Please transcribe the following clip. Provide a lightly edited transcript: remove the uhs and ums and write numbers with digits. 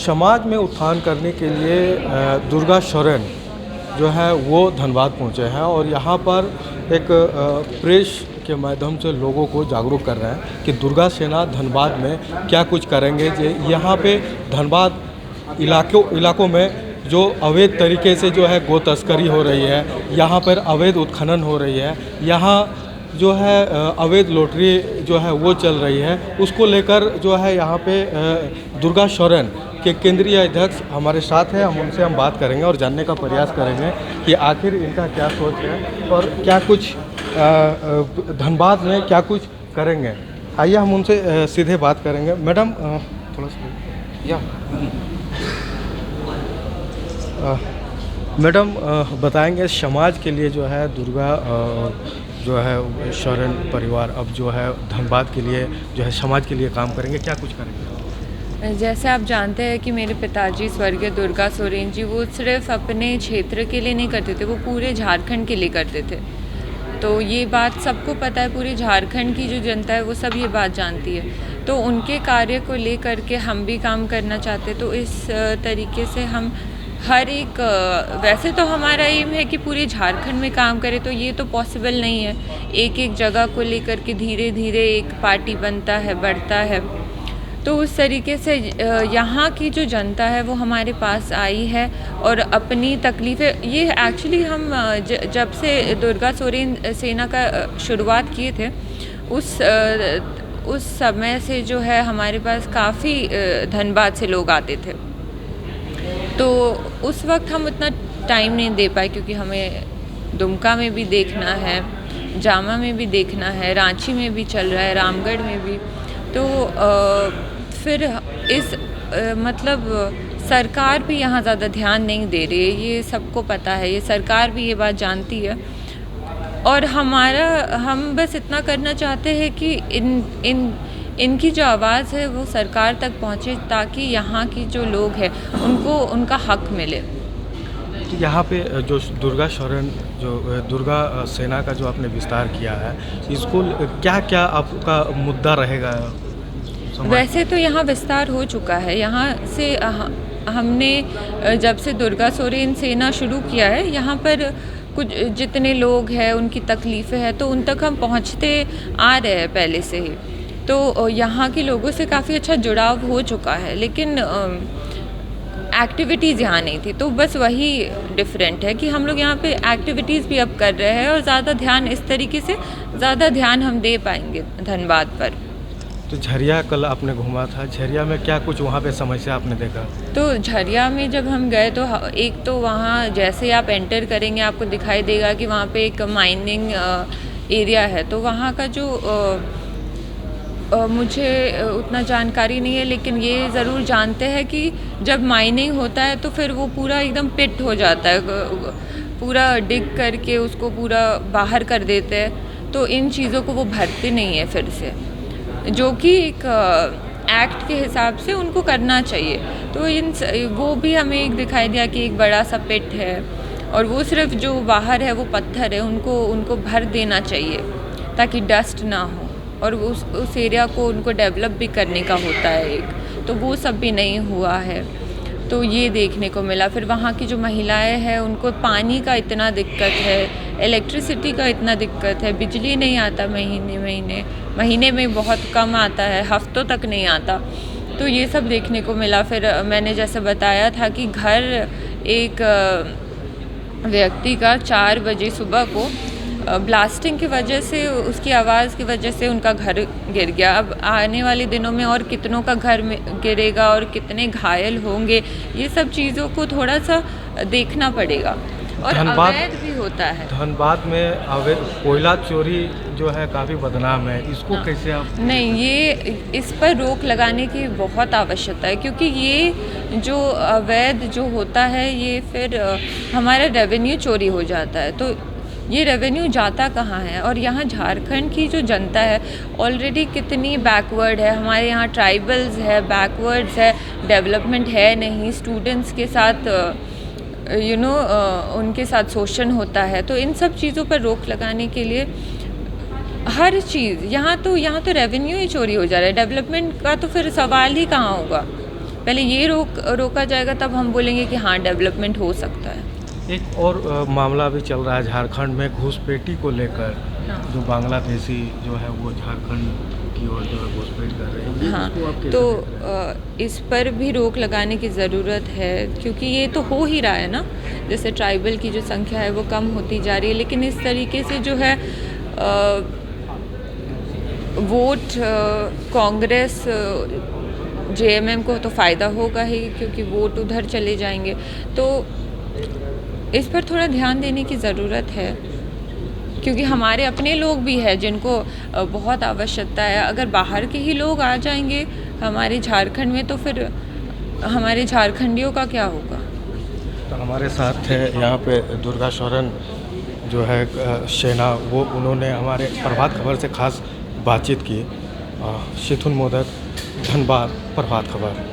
समाज में उत्थान करने के लिए दुर्गा शरण जो है वो धनबाद पहुँचे हैं और यहाँ पर एक प्रेस के माध्यम से लोगों को जागरूक कर रहे हैं कि दुर्गा सेना धनबाद में क्या कुछ करेंगे। यहाँ पे धनबाद इलाकों में जो अवैध तरीके से जो है गो तस्करी हो रही है, यहाँ पर अवैध उत्खनन हो रही है, यहाँ जो है अवैध लॉटरी जो है वो चल रही है, उसको लेकर जो है यहाँ पे दुर्गा शरण के केंद्रीय अध्यक्ष हमारे साथ हैं। हम बात करेंगे और जानने का प्रयास करेंगे कि आखिर इनका क्या सोच है और क्या कुछ धनबाद में क्या कुछ करेंगे। आइए हम उनसे सीधे बात करेंगे। मैडम थोड़ा सा या मैडम बताएंगे समाज के लिए जो है दुर्गा जो है शरण परिवार अब जो है धनबाद के लिए जो है समाज के लिए काम करेंगे, क्या कुछ करेंगे? जैसे आप जानते हैं कि मेरे पिताजी स्वर्गीय दुर्गा सोरेन जी वो सिर्फ अपने क्षेत्र के लिए नहीं करते थे, वो पूरे झारखंड के लिए करते थे। तो ये बात सबको पता है, पूरे झारखंड की जो जनता है वो सब ये बात जानती है। तो उनके कार्य को लेकर के हम भी काम करना चाहते, तो इस तरीके से हम हर एक वैसे तो हमारा एम है कि पूरे झारखंड में काम करें, तो ये तो पॉसिबल नहीं है। एक एक जगह को लेकर के धीरे धीरे एक पार्टी बनता है, बढ़ता है। तो उस तरीके से यहाँ की जो जनता है वो हमारे पास आई है और अपनी तकलीफ़ें ये एक्चुअली हम जब से दुर्गा सोरेन सेना का शुरुआत किए थे उस समय से जो है हमारे पास काफ़ी धनबाद से लोग आते थे। तो उस वक्त हम उतना टाइम नहीं दे पाए क्योंकि हमें दुमका में भी देखना है, जामा में भी देखना है, रांची में भी चल रहा है, रामगढ़ में भी। तो फिर इस मतलब सरकार भी यहाँ ज़्यादा ध्यान नहीं दे रही है, ये सबको पता है, ये सरकार भी ये बात जानती है। और हम बस इतना करना चाहते हैं कि इनकी जो आवाज़ है वो सरकार तक पहुँचे ताकि यहाँ की जो लोग हैं उनको उनका हक मिले। यहाँ पे जो दुर्गा शरण जो दुर्गा सेना का जो आपने विस्तार किया है, इसको क्या क्या आपका मुद्दा रहेगा? वैसे तो यहाँ विस्तार हो चुका है। यहाँ से हमने जब से दुर्गा सोरेन सेना शुरू किया है, यहाँ पर कुछ जितने लोग हैं उनकी तकलीफ़ें हैं तो उन तक हम पहुँचते आ रहे हैं पहले से ही। तो यहाँ के लोगों से काफ़ी अच्छा जुड़ाव हो चुका है, लेकिन एक्टिविटीज़ यहाँ नहीं थी। तो बस वही डिफरेंट है कि हम लोग यहाँ पे एक्टिविटीज़ भी अब कर रहे हैं और ज़्यादा ध्यान इस तरीके से ज़्यादा ध्यान हम दे पाएंगे धनबाद पर। तो झरिया कल आपने घूमा था, झरिया में क्या कुछ वहाँ पे समस्या आपने देखा? तो झरिया में जब हम गए तो एक तो वहाँ जैसे आप एंटर करेंगे आपको दिखाई देगा कि वहाँ पे एक माइनिंग एरिया है। तो वहाँ का जो मुझे उतना जानकारी नहीं है, लेकिन ये ज़रूर जानते हैं कि जब माइनिंग होता है तो फिर वो पूरा एकदम पिट हो जाता है, पूरा डिग करके उसको पूरा बाहर कर देते हैं। तो इन चीज़ों को वो भरते नहीं है फिर से, जो कि एक एक्ट के हिसाब से उनको करना चाहिए। तो वो भी हमें एक दिखाई दिया कि एक बड़ा सा पिट है और वो सिर्फ जो बाहर है वो पत्थर है, उनको भर देना चाहिए ताकि डस्ट ना हो। और उस एरिया को उनको डेवलप भी करने का होता है एक, तो वो सब भी नहीं हुआ है। तो ये देखने को मिला। फिर वहाँ की जो महिलाएं हैं उनको पानी का इतना दिक्कत है, इलेक्ट्रिसिटी का इतना दिक्कत है, बिजली नहीं आता महीने में बहुत कम आता है, हफ्तों तक नहीं आता। तो ये सब देखने को मिला। फिर मैंने जैसे बताया था कि घर एक व्यक्ति का 4 बजे सुबह को ब्लास्टिंग की वजह से, उसकी आवाज़ की वजह से उनका घर गिर गया। अब आने वाले दिनों में और कितनों का घर गिरेगा और कितने घायल होंगे, ये सब चीज़ों को थोड़ा सा देखना पड़ेगा। और अवैध भी होता है धनबाद में, अवैध कोयला चोरी जो है काफ़ी बदनाम है, इसको कैसे आप? नहीं, ये इस पर रोक लगाने की बहुत आवश्यकता है क्योंकि ये जो अवैध जो होता है ये फिर हमारा रेवेन्यू चोरी हो जाता है। तो ये रेवेन्यू जाता कहाँ है? और यहाँ झारखंड की जो जनता है ऑलरेडी कितनी बैकवर्ड है। हमारे यहाँ ट्राइबल्स है, बैकवर्ड्स है, डेवलपमेंट है नहीं, स्टूडेंट्स के साथ उनके साथ शोषण होता है। तो इन सब चीज़ों पर रोक लगाने के लिए हर चीज़ यहाँ तो रेवेन्यू ही चोरी हो जा रहा है, डेवलपमेंट का तो फिर सवाल ही कहाँ होगा। पहले ये रोका जाएगा, तब हम बोलेंगे कि हाँ डेवलपमेंट हो सकता है। एक और मामला भी चल रहा है झारखंड में घुसपैठी को लेकर, जो बांग्लादेशी जो है वो झारखंड की ओर जो है घुसपैठ कर रहे हैं। हाँ, इसको आप कैसे तो देखते हैं? इस पर भी रोक लगाने की ज़रूरत है, क्योंकि ये तो हो ही रहा है ना। जैसे ट्राइबल की जो संख्या है वो कम होती जा रही है, लेकिन इस तरीके से जो है वोट कांग्रेस जेएमएम को तो फ़ायदा होगा ही, क्योंकि वोट उधर चले जाएंगे। तो इस पर थोड़ा ध्यान देने की ज़रूरत है, क्योंकि हमारे अपने लोग भी हैं जिनको बहुत आवश्यकता है। अगर बाहर के ही लोग आ जाएंगे हमारे झारखंड में, तो फिर हमारे झारखंडियों का क्या होगा। तो हमारे साथ है यहाँ पे दुर्गा शरण जो है सेना, वो उन्होंने हमारे प्रभात खबर से खास बातचीत की। शिथुन मोदक, धनबाद, प्रभात खबर।